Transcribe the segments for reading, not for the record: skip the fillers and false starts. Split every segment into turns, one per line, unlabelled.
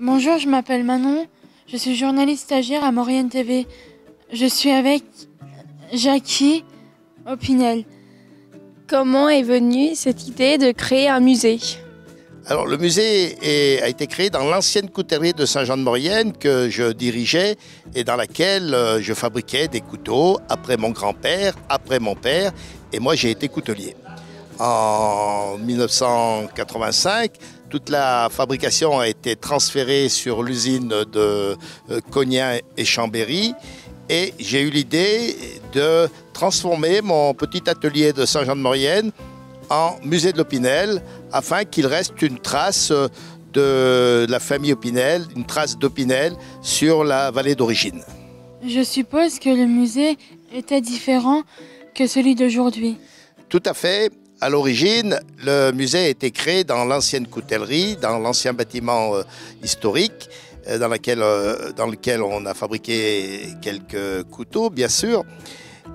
Bonjour, je m'appelle Manon, je suis journaliste stagiaire à Maurienne TV. Je suis avec Jackie Opinel.
Comment est venue cette idée de créer un musée?
Alors, le musée a été créé dans l'ancienne coutellerie de Saint-Jean-de-Maurienne que je dirigeais et dans laquelle je fabriquais des couteaux après mon grand-père, après mon père, et moi j'ai été coutelier. En 1985, toute la fabrication a été transférée sur l'usine de Cognins et Chambéry et j'ai eu l'idée de transformer mon petit atelier de Saint-Jean-de-Maurienne en musée de l'Opinel afin qu'il reste une trace de la famille Opinel, une trace d'Opinel sur la vallée d'origine.
Je suppose que le musée était différent que celui d'aujourd'hui.
Tout à fait. À l'origine, le musée a été créé dans l'ancienne coutellerie, dans l'ancien bâtiment historique, dans lequel on a fabriqué quelques couteaux, bien sûr.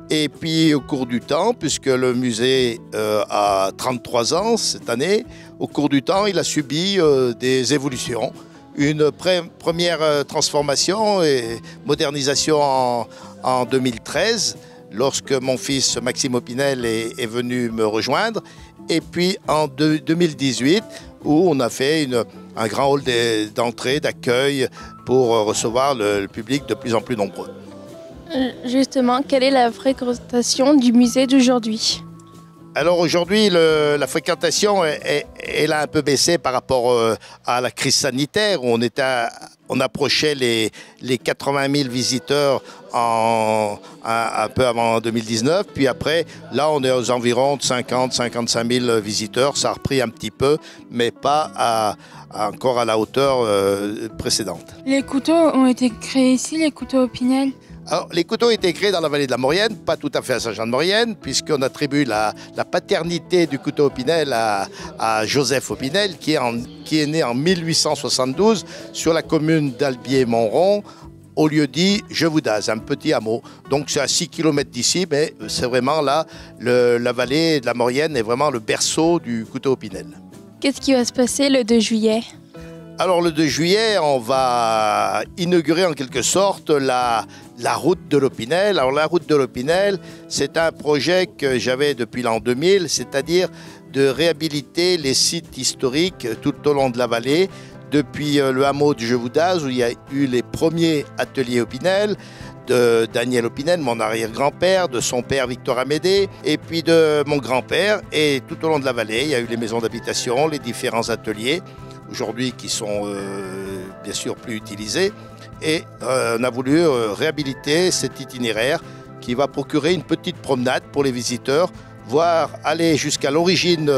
Et puis au cours du temps, puisque le musée a 33 ans cette année, au cours du temps, il a subi des évolutions. Une première transformation et modernisation en 2013, lorsque mon fils Maxime Opinel est venu me rejoindre. Et puis en 2018, où on a fait un grand hall d'entrée, d'accueil pour recevoir le public de plus en plus nombreux.
Justement, quelle est la fréquentation du musée d'aujourd'hui?
Alors aujourd'hui, la fréquentation elle a un peu baissé par rapport à la crise sanitaire, où on approchait les 80 000 visiteurs un peu avant 2019. Puis après, là, on est aux environs de 50-55 000 visiteurs. Ça a repris un petit peu, mais pas encore à la hauteur précédente.
Les couteaux ont été créés ici, les couteaux Opinel?
Alors, les couteaux ont été créés dans la vallée de la Maurienne, pas tout à fait à Saint-Jean-de-Maurienne, puisqu'on attribue la paternité du couteau Opinel à Joseph Opinel, qui est né en 1872 sur la commune d'Albier-Montrond, au lieu-dit Jevoudaz, un petit hameau. Donc c'est à 6 km d'ici, mais c'est vraiment là, la vallée de la Maurienne est vraiment le berceau du couteau Opinel.
Qu'est-ce qui va se passer le 2 juillet?
Alors le 2 juillet, on va inaugurer en quelque sorte la route de l'Opinel. Alors la route de l'Opinel, c'est un projet que j'avais depuis l'an 2000, c'est-à-dire de réhabiliter les sites historiques tout au long de la vallée, depuis le hameau du Jevoudaz où il y a eu les premiers ateliers Opinel, de Daniel Opinel, mon arrière-grand-père, de son père Victor Amédée, et puis de mon grand-père. Et tout au long de la vallée, il y a eu les maisons d'habitation, les différents ateliers, aujourd'hui qui sont bien sûr plus utilisés. Et on a voulu réhabiliter cet itinéraire qui va procurer une petite promenade pour les visiteurs, voire aller jusqu'à l'origine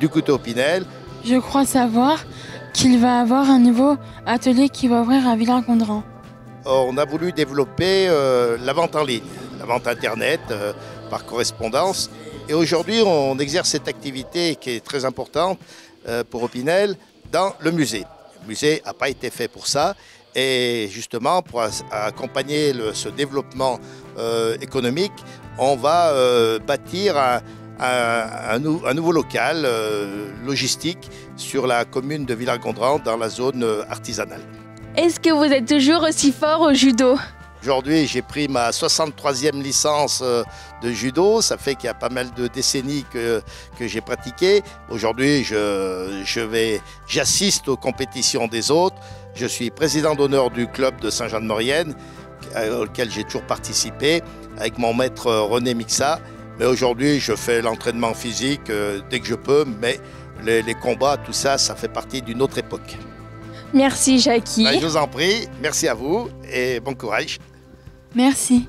du couteau Opinel.
Je crois savoir qu'il va avoir un nouveau atelier qui va ouvrir à Villars-Gondran.
On a voulu développer la vente en ligne, la vente Internet par correspondance. Et aujourd'hui, on exerce cette activité qui est très importante pour Opinel dans le musée. Le musée n'a pas été fait pour ça. Et justement, pour accompagner ce développement économique, on va bâtir un nouveau local logistique sur la commune de Villars-Gondran dans la zone artisanale.
Est-ce que vous êtes toujours aussi fort au judo?
Aujourd'hui, j'ai pris ma 63e licence de judo. Ça fait qu'il y a pas mal de décennies que j'ai pratiqué. Aujourd'hui, j'assiste aux compétitions des autres. Je suis président d'honneur du club de Saint-Jean-de-Maurienne, auquel j'ai toujours participé, avec mon maître René Mixa. Mais aujourd'hui, je fais l'entraînement physique dès que je peux, mais les combats, tout ça, ça fait partie d'une autre époque.
Merci Jackie.
Je vous en prie, merci à vous et bon courage.
Merci.